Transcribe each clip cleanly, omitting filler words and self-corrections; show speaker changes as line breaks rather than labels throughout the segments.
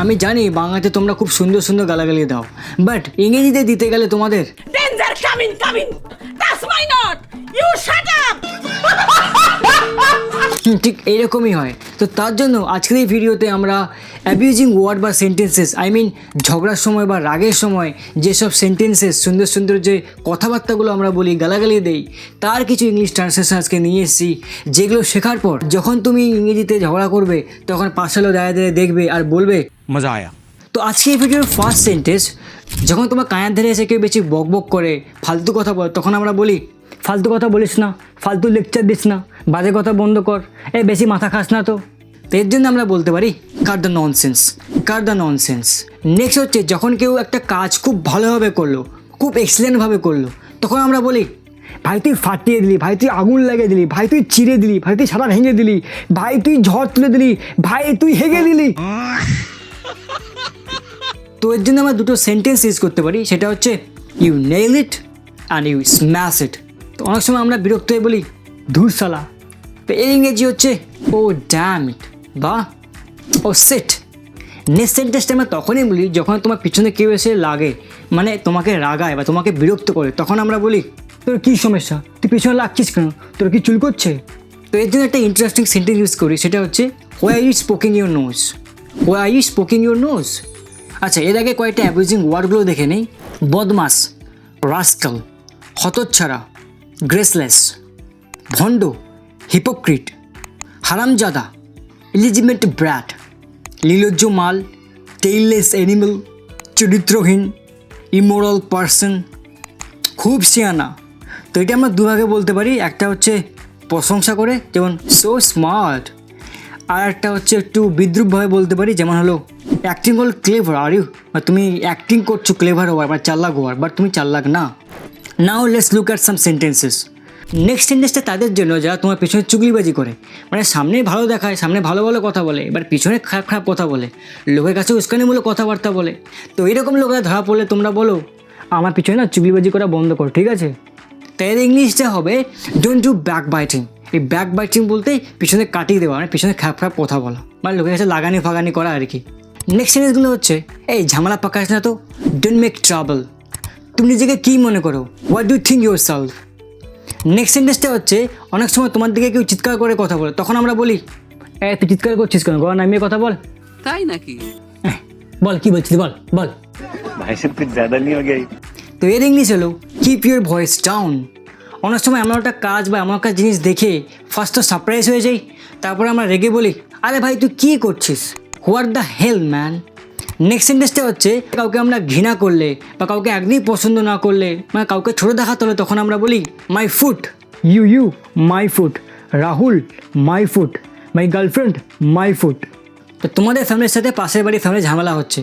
আমি জানি বাংলাতে তোমরা খুব সুন্দর সুন্দর গালাগালি দাও, বাট ইংরেজিতে দিতে গেলে তোমাদের
Danger coming, coming. That's my note. You shut up.
ঠিক এইরকমই হয়। তো তার জন্য আজকের এই ভিডিওতে আমরা অ্যাবিউজিং ওয়ার্ড বা সেন্টেন্সেস, ঝগড়ার সময় বা রাগের সময় যেসব সেন্টেন্সেস, সুন্দর সুন্দর যে কথাবার্তাগুলো আমরা বলি, গালাগালি দেই, তার কিছু ইংলিশ ট্রান্সলেশন আজকে নিয়ে এসেছি, যেগুলো শেখার পর যখন তুমি ইংরেজিতে ঝগড়া করবে তখন পাশে দাঁড়িয়ে দেখবে আর বলবে
মজা আয়া।
তো আজকে এই ভিডিওর ফার্স্ট সেন্টেন্স, যখন তোমার কানের ধরে এসে কেউ বেশি বক বক করে, ফালতু কথা বলে, তখন আমরা বলি ফালতু কথা বলিস না, ফালতু লেকচার দিস না, বাজে কথা বন্ধ কর, বেশি মাথা খাস না। তো এর জন্য আমরা বলতে পারি cut the nonsense, cut the nonsense. Next হচ্ছে যখন কেউ একটা কাজ খুব ভালোভাবে করলো, খুব এক্সিলেন্টভাবে করলো, তখন আমরা বলি ভাই তুই ফাটিয়ে দিলি, ভাই তুই আগুন লাগিয়ে দিলি, ভাই তুই চিড়ে দিলি, ভাই তুই সারা ভেঙে দিলি, ভাই তুই ঝড় তুলে দিলি, ভাই তুই হেগে দিলি। তো এর জন্য আমরা দুটো সেন্টেন্স ইউজ করতে পারি, সেটা হচ্ছে you nail it and you smash it. তো অনেক সময় আমরা বিরক্ত হয়ে বলি ধুর শালা। তো এর ইংরেজি হচ্ছে ও ড্যাম ইট বা ও সেট। নেক্সট সেন্টেন্সটা আমরা তখনই বলি যখন তোমার পিছনে কেউ এসে লাগে, মানে তোমাকে রাগায় বা তোমাকে বিরক্ত করে, তখন আমরা বলি তোর কী সমস্যা, তুই পিছনে লাগছিস কেন, তোর কি চুল করছে। তো এর জন্য একটা ইন্টারেস্টিং সেন্টেন্স ইউজ করি, সেটা হচ্ছে why are you spoking your nose, why are you spoking your nose. আচ্ছা, এর আগে কয়েকটা অ্যাবিউজিং ওয়ার্ডগুলো দেখে নেই। বদমাস, রাস্কাল, হতচ্ছাড়া, গ্রেসলেস, ভণ্ড, হিপোক্রিট, হারামজাদা, ইলিজিমেন্ট ব্র্যাট, নির্লজ্জ মাল, টেইললেস অ্যানিমেল, চরিত্রহীন, ইমোরাল পারসন, খুব শিয়ানা। তো এটা আমরা দুভাগে বলতে পারি, একটা হচ্ছে প্রশংসা করে যেমন সো স্মার্ট, আর একটা হচ্ছে একটু বিদ্রুপভাবে বলতে পারি, যেমন হলো অ্যাক্টিং হল ক্লেভার আর ইউ, বা তুমি অ্যাক্টিং করছো ক্লেভার হওয়ার বা চাল্লাক হওয়ার, বাট তুমি চাল্লাক না। Now let's look at some sentences. Next সেন্টেন্সটা তাদের জন্য যারা তোমার পিছনে চুগলিবাজি করে, মানে সামনে ভালো দেখায়, সামনে ভালো ভালো কথা বলে, এবার পিছনে খারাপ খারাপ কথা বলে, লোকের কাছে উস্কানিমূলক কথাবার্তা বলে। তো এরকম লোকেরা ধরা পড়লে তোমরা বলো আমার পিছনে না চুগলিবাজি করা বন্ধ করো, ঠিক আছে। তাই এর ইংলিশটা হবে ডোন্ট ডু ব্যাক বাইটিং। এই ব্যাক বাইটিং বলতে পিছনে কাটিয়ে দেওয়া, মানে পিছনে খারাপ খারাপ কথা বলা, মানে লোকের কাছে লাগানি ফাগানি করা আর কি। নেক্সট সেন্টেন্সগুলো হচ্ছে এই ঝামেলা পাকাস না তো, ডোন্ট মেক ট্রাবল। তুমি নিজেকে কী মনে করো, what do think your self. Next সেন্টেন্সটা হচ্ছে অনেক সময় তোমার দিকে কেউ চিৎকার করে কথা বলে, তখন আমরা বলি তুই চিৎকার করছিস কেন, গলা নামিয়ে কথা বল।
তাই নাকি?
বল কি বলছিস, বল বল।
भाई साहब कुछ ज़्यादा नहीं हो गया?
তো এর ইংলিশ হলো কিপ ইউর ভয়েস ডাউন। অনেক সময় আমরা একটা কাজ বা এমন একটা জিনিস দেখে ফার্স্ট তো সারপ্রাইজ হয়ে যাই, তারপরে আমরা রেগে বলি আরে ভাই তুই কী করছিস, what the hell man. Next সেন্টেন্সটা হচ্ছে কাউকে আমরা ঘৃণা করলে বা কাউকে একদমই পছন্দ না করলে, মানে কাউকে ছোটো দেখাতে হলে, তখন আমরা বলি my foot, you my foot, Rahul my foot, my girlfriend my foot. তো তোমাদের ফ্যামিলির সাথে পাশের বাড়ির ফ্যামিলি ঝামেলা হচ্ছে,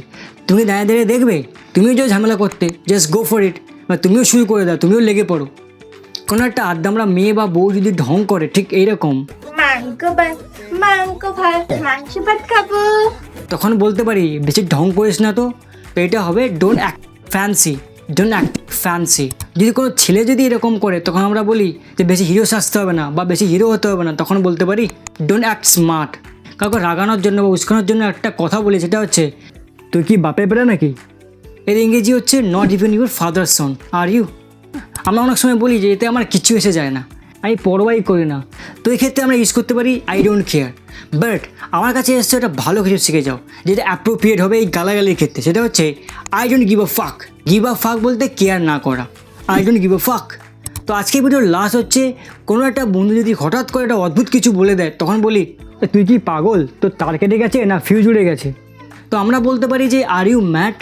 তুমি দাঁড়িয়ে দাঁড়িয়ে দেখবে, তুমিও যে ঝামেলা করতে, জাস্ট গো ফর ইট, বা তুমিও শুরু করে দাও, তুমিও লেগে পড়ো। কোনো একটা আড্ডামরা মেয়ে বা বউ যদি ঢং করে ঠিক এইরকম,
মাংস ভাত খাবো,
তখন বলতে পারি বেশি ঢং করিস না তো। তো এটা হবে don't act fancy, don't act fancy. যদি কোনো ছেলে যদি এরকম করে, তখন আমরা বলি যে বেশি হিরো সাজতে হবে না বা বেশি হিরো হতে হবে না, তখন বলতে পারি ডোন্ট অ্যাক্ট স্মার্ট। কাউকে রাগানোর জন্য বা উস্কানোর জন্য একটা কথা বলি, সেটা হচ্ছে তুই কি বাপের বেড়া নাকি। এর ইংরেজি হচ্ছে not even your father son are you. আমরা অনেক সময় বলি যে এতে আমার কিছু এসে যায় না, আমি পরোয়াই করি না। তো এই ক্ষেত্রে আমরা ইউজ করতে পারি আই ডোন্ট কেয়ার। বাট আমার কাছে এসছে একটা ভালো কিছু শিখে যাও, যেটা অ্যাপ্রোপ্রিয়েট হবে এই গালাগালির ক্ষেত্রে, সেটা হচ্ছে আই ডোন্ট গিভ আ ফাক। গিভ আ ফাক বলতে কেয়ার না করা, আই ডোন্ট গিভ আ ফাক। তো আজকে ভিডিওর লাস্ট হচ্ছে কোনো একটা বন্ধু যদি হঠাৎ করে একটা অদ্ভুত কিছু বলে দেয়, তখন বলি তুই কি পাগল, তোর তার কেটে গেছে না ফিউজ উড়ে গেছে। তো আমরা বলতে পারি যে আর ইউ ম্যাড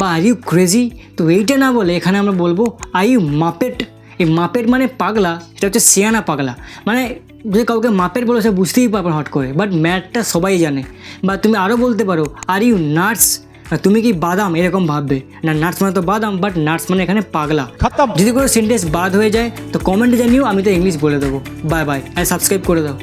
বা আর ইউ ক্রেজি। তো এইটা না বলে এখানে আমরা বলবো আর ইউ মাপেট। এই মাপেট মানে পাগলা, এটা হচ্ছে সিয়ানা পাগলা। মানে যদি কাউকে মাপেট বলে সে বুঝতেই পারবে হট করে, বাট ম্যাটটা সবাই জানে। বা তুমি আরও বলতে পারো আর ইউ নাটস, তুমি কি বাদাম, এরকম ভাববে না, নাটস মানে তো বাদাম, বাট নাটস মানে এখানে পাগলা। যদি কোনো সেন্টেন্স বাদ হয়ে যায় তো কমেন্টে জানিও, আমি তো ইংলিশ বলে দেবো। বাই বাই, আর সাবস্ক্রাইব করে দাও।